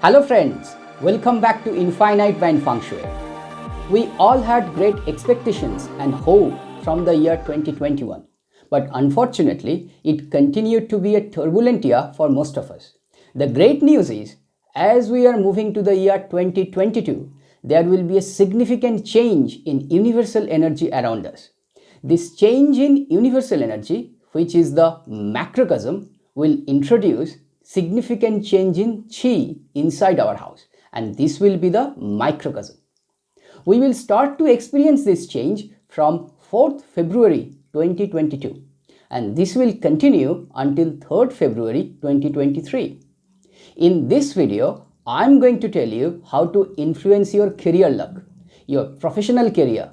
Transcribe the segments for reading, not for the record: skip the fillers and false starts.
Hello friends, welcome back to Infinite Mind Feng Shui. We all had great expectations and hope from the year 2021, but unfortunately it continued to be a turbulent year for most of us. The great news is, as we are moving to the year 2022, there will be a significant change in universal energy around us. This change in universal energy, which is the macrocosm, will introduce significant change in chi inside our house, and this will be the microcosm. We will start to experience this change from 4th February 2022, and this will continue until 3rd February 2023. In this video, I am going to tell you how to influence your career luck, your professional career,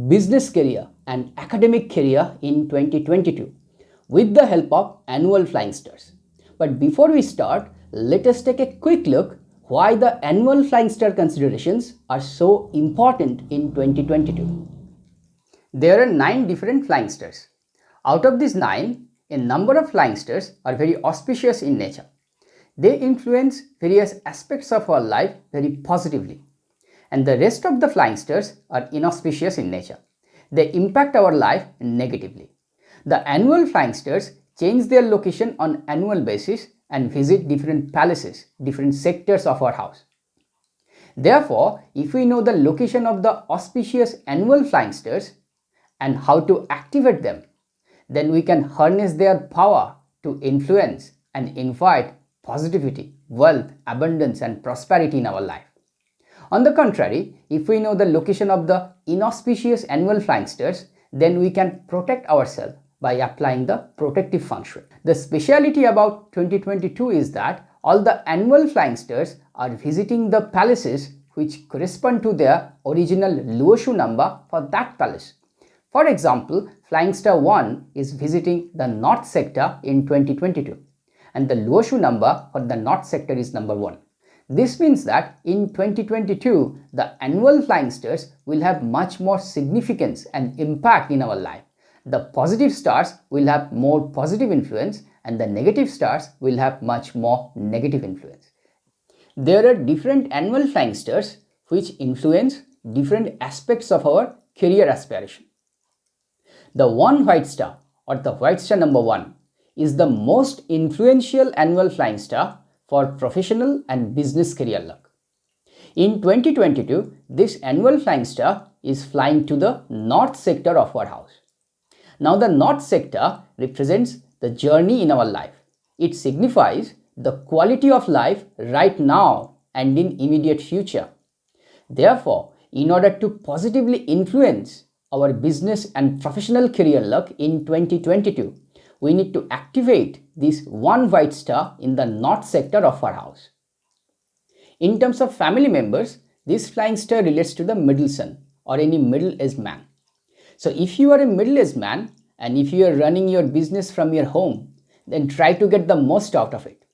business career and academic career in 2022 with the help of annual Flying Stars. But before we start, let us take a quick look why the annual Flying Star considerations are so important in 2022. There are 9 different Flying Stars. Out of these 9, a number of Flying Stars are very auspicious in nature. They influence various aspects of our life very positively. And the rest of the Flying Stars are inauspicious in nature. They impact our life negatively. The annual Flying Stars change their location on annual basis and visit different palaces, different sectors of our house. Therefore, if we know the location of the auspicious annual Flying Stars and how to activate them, then we can harness their power to influence and invite positivity, wealth, abundance and prosperity in our life. On the contrary, if we know the location of the inauspicious annual Flying Stars, then we can protect ourselves by applying the protective feng shui. The speciality about 2022 is that all the annual Flying Stars are visiting the palaces which correspond to their original Luoshu number for that palace. For example, Flying Star 1 is visiting the North Sector in 2022 and the Luoshu number for the North Sector is number 1. This means that in 2022, the annual Flying Stars will have much more significance and impact in our life. The positive stars will have more positive influence and the negative stars will have much more negative influence. There are different annual Flying Stars which influence different aspects of our career aspiration. The one white star or the white star number 1 is the most influential annual Flying Star for professional and business career luck. In 2022, this annual Flying Star is flying to the North Sector of our house. Now the North Sector represents the journey in our life. It signifies the quality of life right now and in immediate future. Therefore, in order to positively influence our business and professional career luck in 2022, we need to activate this one white star in the North Sector of our house. In terms of family members, this Flying Star relates to the middle son or any middle-aged man. So if you are a middle-aged man and if you are running your business from your home, then try to get the most out of it.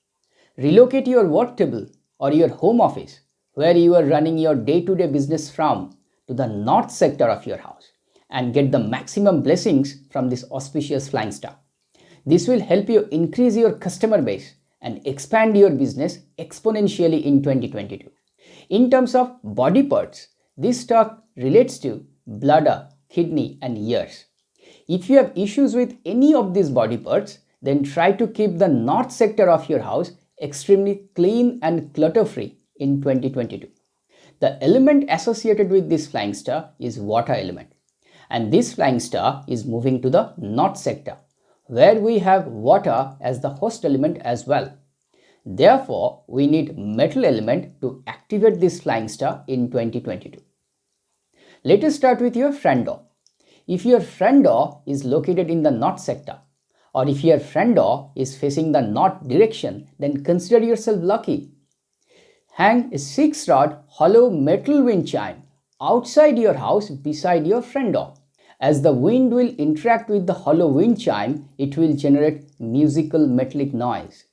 Relocate your work table or your home office where you are running your day-to-day business from to the North Sector of your house and get the maximum blessings from this auspicious Flying Star. This will help you increase your customer base and expand your business exponentially in 2022. In terms of body parts, this star relates to bladder, kidney and ears. If you have issues with any of these body parts, then try to keep the North Sector of your house extremely clean and clutter-free in 2022. The element associated with this Flying Star is water element, and this Flying Star is moving to the North Sector, where we have water as the host element as well. Therefore, we need metal element to activate this Flying Star in 2022. Let us start with your front door. If your front door is located in the North Sector, or if your front door is facing the north direction, then consider yourself lucky. Hang a 6-rod hollow metal wind chime outside your house beside your front door. As the wind will interact with the hollow wind chime, it will generate musical metallic noise.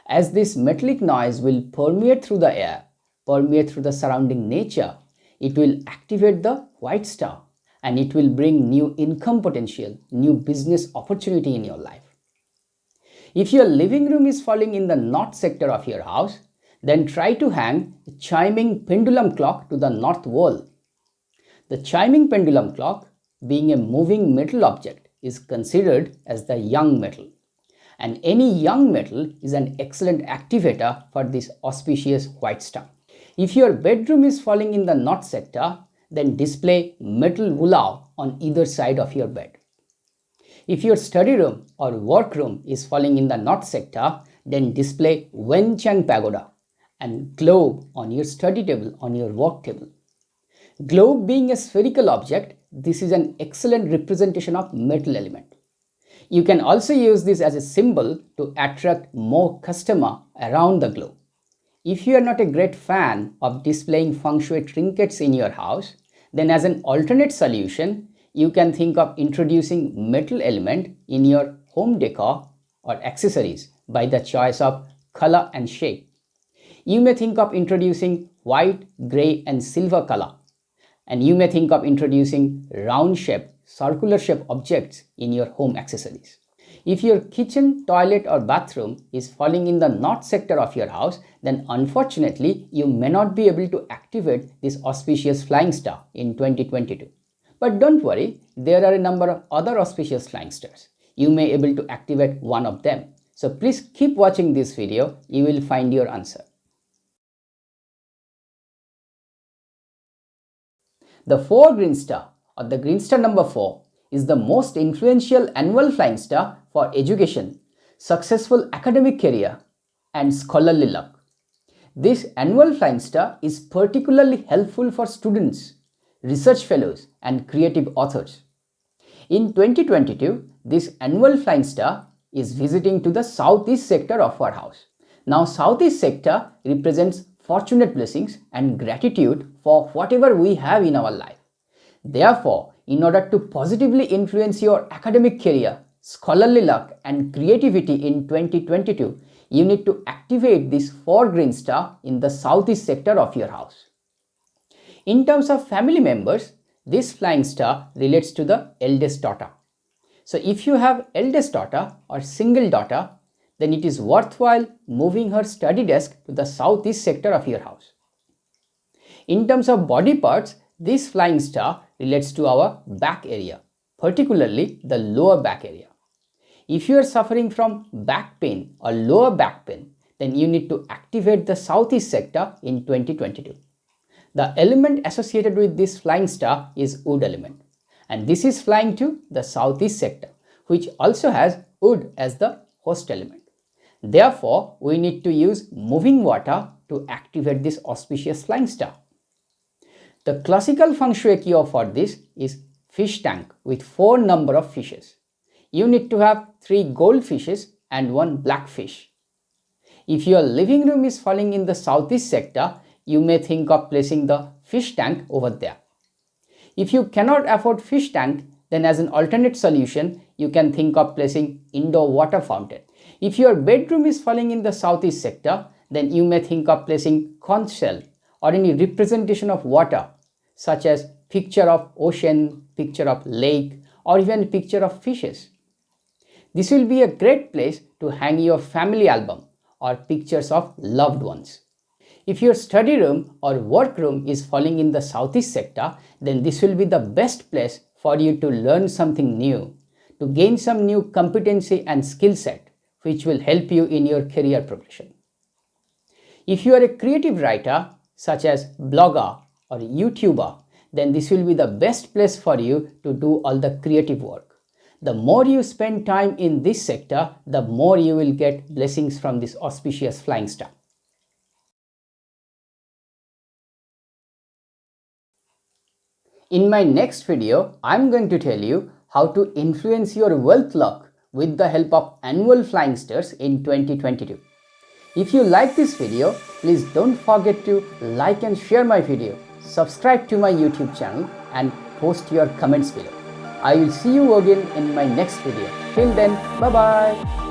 As this metallic noise will permeate through the air, permeate through the surrounding nature, it will activate the white star and it will bring new income potential, new business opportunity in your life. If your living room is falling in the North Sector of your house, Then try to hang a chiming pendulum clock to the north wall. The chiming pendulum clock, being a moving metal object, is considered as the young metal. And any young metal is an excellent activator for this auspicious white star. If your bedroom is falling in the north sector, then display metal willow on either side of your bed. If your study room or workroom is falling in the north sector, then display Wenchang pagoda and globe on your study table, on your work table. Globe being a spherical object, this is an excellent representation of metal element. You can also use this as a symbol to attract more customer around the globe. If you are not a great fan of displaying feng shui trinkets in your house, then as an alternate solution, you can think of introducing metal element in your home decor or accessories by the choice of color and shape. You may think of introducing white, gray and silver color. And you may think of introducing round shape, circular shape objects in your home accessories. If your kitchen, toilet or bathroom is falling in the north sector of your house, then unfortunately you may not be able to activate this auspicious flying star in 2022. But don't worry, there are a number of other auspicious flying stars. You may be able to activate one of them. So please keep watching this video, you will find your answer. The 4 green star or the green star number 4 is the most influential annual flying star for education, successful academic career and scholarly luck. This annual flying star is particularly helpful for students, research fellows and creative authors. In 2022, this annual flying star is visiting to the southeast sector of our house. Now southeast sector represents fortunate blessings and gratitude for whatever we have in our life. Therefore, in order to positively influence your academic career, scholarly luck and creativity in 2022, you need to activate this 4 green star in the southeast sector of your house. In terms of family members, this flying star relates to the eldest daughter. So if you have eldest daughter or single daughter, then it is worthwhile moving her study desk to the southeast sector of your house. In terms of body parts, this flying star relates to our back area, particularly the lower back area. If you are suffering from back pain or lower back pain, then you need to activate the southeast sector in 2022. The element associated with this flying star is wood element, and this is flying to the southeast sector, which also has wood as the host element. Therefore, we need to use moving water to activate this auspicious flying star. The classical feng shui cure for this is fish tank with 4 number of fishes. You need to have 3 gold fishes and 1 black fish. If your living room is falling in the southeast sector, you may think of placing the fish tank over there. If you cannot afford fish tank, then as an alternate solution, you can think of placing indoor water fountain. If your bedroom is falling in the southeast sector, then you may think of placing conch shell or any representation of water, such as picture of ocean, picture of lake, or even picture of fishes. This will be a great place to hang your family album or pictures of loved ones. If your study room or workroom is falling in the southeast sector, then this will be the best place for you to learn something new, to gain some new competency and skill set, which will help you in your career progression. If you are a creative writer, such as blogger or YouTuber, then this will be the best place for you to do all the creative work. The more you spend time in this sector, the more you will get blessings from this auspicious flying star. In my next video, I am going to tell you how to influence your wealth luck with the help of annual flying stars in 2022. If you like this video, please don't forget to like and share my video, subscribe to my YouTube channel and post your comments below. I will see you again in my next video. Till then, bye bye.